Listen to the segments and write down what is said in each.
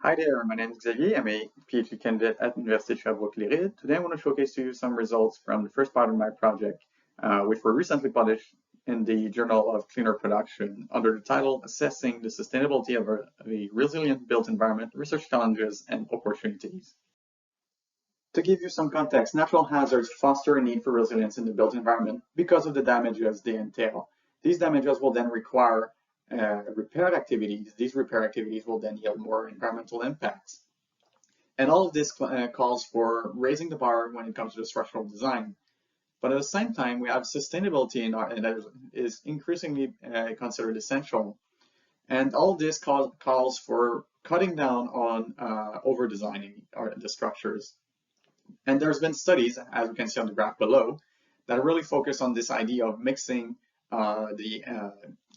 Hi there, my name is Xavier. I'm a PhD candidate at Université Sherbrooke-Léride. Today I want to showcase to you some results from the first part of my project, which were recently published in the Journal of Cleaner Production under the title Assessing the Sustainability of a Resilient Built Environment, Research Challenges and Opportunities. To give you some context, natural hazards foster a need for resilience in the built environment because of the damages they entail. These damages will then require repair activities. These repair activities will then yield more environmental impacts. And all of this calls for raising the bar when it comes to the structural design. But at the same time, we have sustainability and that is increasingly considered essential. And all this calls for cutting down on over-designing the structures. And there's been studies, as you can see on the graph below, that really focus on this idea of mixing the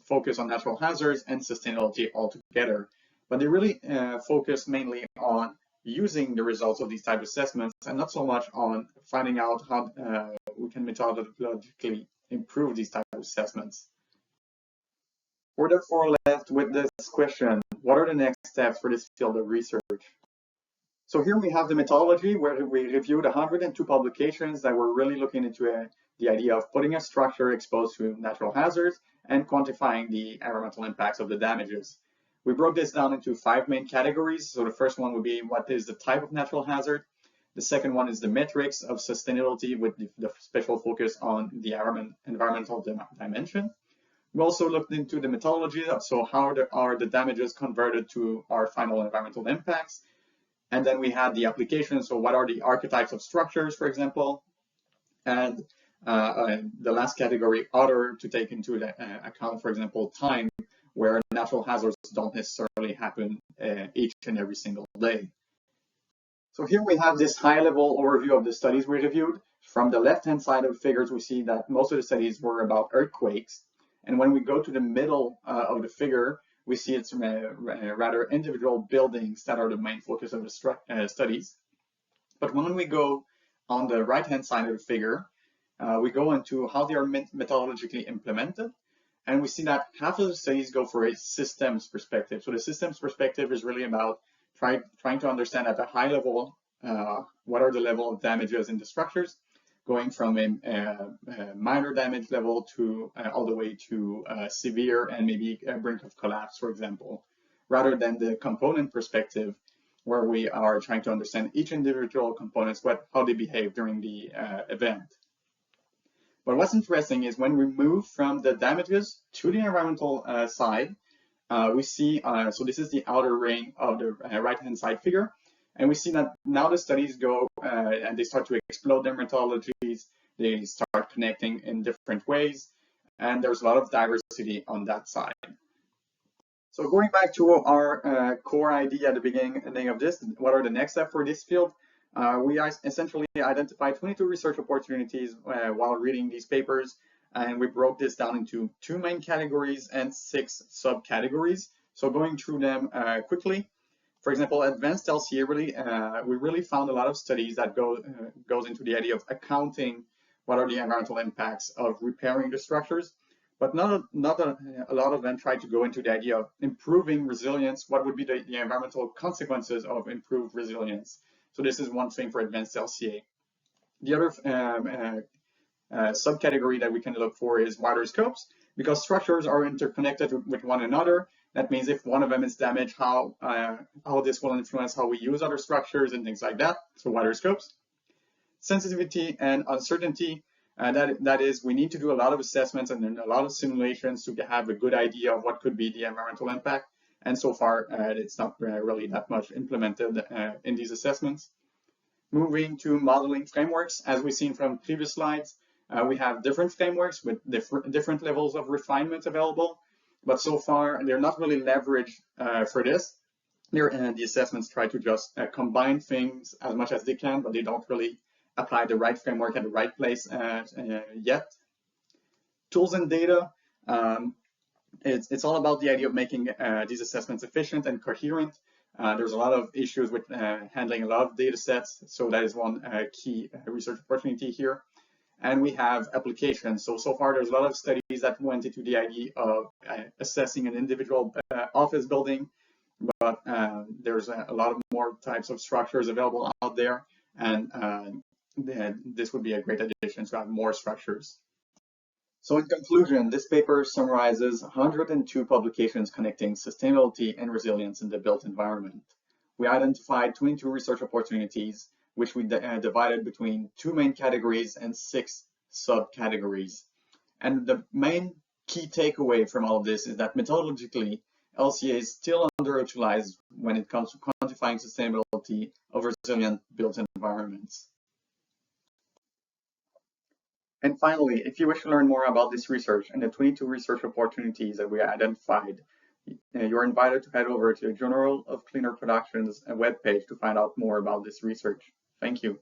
focus on natural hazards and sustainability altogether. But they really focus mainly on using the results of these type of assessments and not so much on finding out how we can methodologically improve these type of assessments. We're therefore left with this question: what are the next steps for this field of research? So here we have the methodology where we reviewed 102 publications that were really looking into the idea of putting a structure exposed to natural hazards and quantifying the environmental impacts of the damages. We broke this down into 5 main categories. So the first one would be what is the type of natural hazard. The second one is the metrics of sustainability with the special focus on the environmental dimension. We also looked into the methodology, so how are the damages converted to our final environmental impacts. And then we had the application, so what are the archetypes of structures, for example, and the last category, other, to take into account, for example, time, where natural hazards don't necessarily happen each and every single day. So here we have this high-level overview of the studies we reviewed. From the left-hand side of the figures, we see that most of the studies were about earthquakes. And when we go to the middle of the figure, we see it's rather individual buildings that are the main focus of the studies. But when we go on the right-hand side of the figure, we go into how they are methodologically implemented. And we see that half of the studies go for a systems perspective. So the systems perspective is really about trying to understand at a high level what are the level of damages in the structures, going from a minor damage level to all the way to severe and maybe a brink of collapse, for example, rather than the component perspective, where we are trying to understand each individual components, how they behave during the event. But what's interesting is when we move from the damages to the environmental side, we see, so this is the outer ring of the right-hand side figure. And we see that now the studies go and they start to explode their methodologies, they start connecting in different ways, and there's a lot of diversity on that side. So going back to our core idea at the beginning of this, what are the next steps for this field? We essentially identified 22 research opportunities while reading these papers, and we broke this down into 2 main categories and 6 subcategories. So going through them quickly. For example, advanced LCA we really found a lot of studies that goes into the idea of accounting what are the environmental impacts of repairing the structures, but not a lot of them try to go into the idea of improving resilience. What would be the environmental consequences of improved resilience? So this is one thing for advanced LCA. The other subcategory that we can look for is wider scopes, because structures are interconnected with one another. That means if one of them is damaged, how this will influence how we use other structures and things like that. So wider scopes. Sensitivity and uncertainty, that is, we need to do a lot of assessments and then a lot of simulations to have a good idea of what could be the environmental impact. And so far, it's not really that much implemented in these assessments. Moving to modeling frameworks, as we've seen from previous slides, we have different frameworks with different levels of refinement available. But so far, they're not really leveraged for this. The assessments try to just combine things as much as they can, but they don't really apply the right framework at the right place yet. Tools and data, it's all about the idea of making these assessments efficient and coherent. There's a lot of issues with handling a lot of data sets, so that is one key research opportunity here. And we have applications. So far, there's a lot of studies that went into the idea of assessing an individual office building but there's a lot of more types of structures available out there, and this would be a great addition to have more structures. So in conclusion, this paper summarizes 102 publications connecting sustainability and resilience in the built environment. We identified 22 research opportunities, which we divided between 2 main categories and 6 subcategories. And the main key takeaway from all of this is that methodologically, LCA is still underutilized when it comes to quantifying sustainability of resilient built environments. And finally, if you wish to learn more about this research and the 22 research opportunities that we identified, you're invited to head over to the Journal of Cleaner Production's webpage to find out more about this research. Thank you.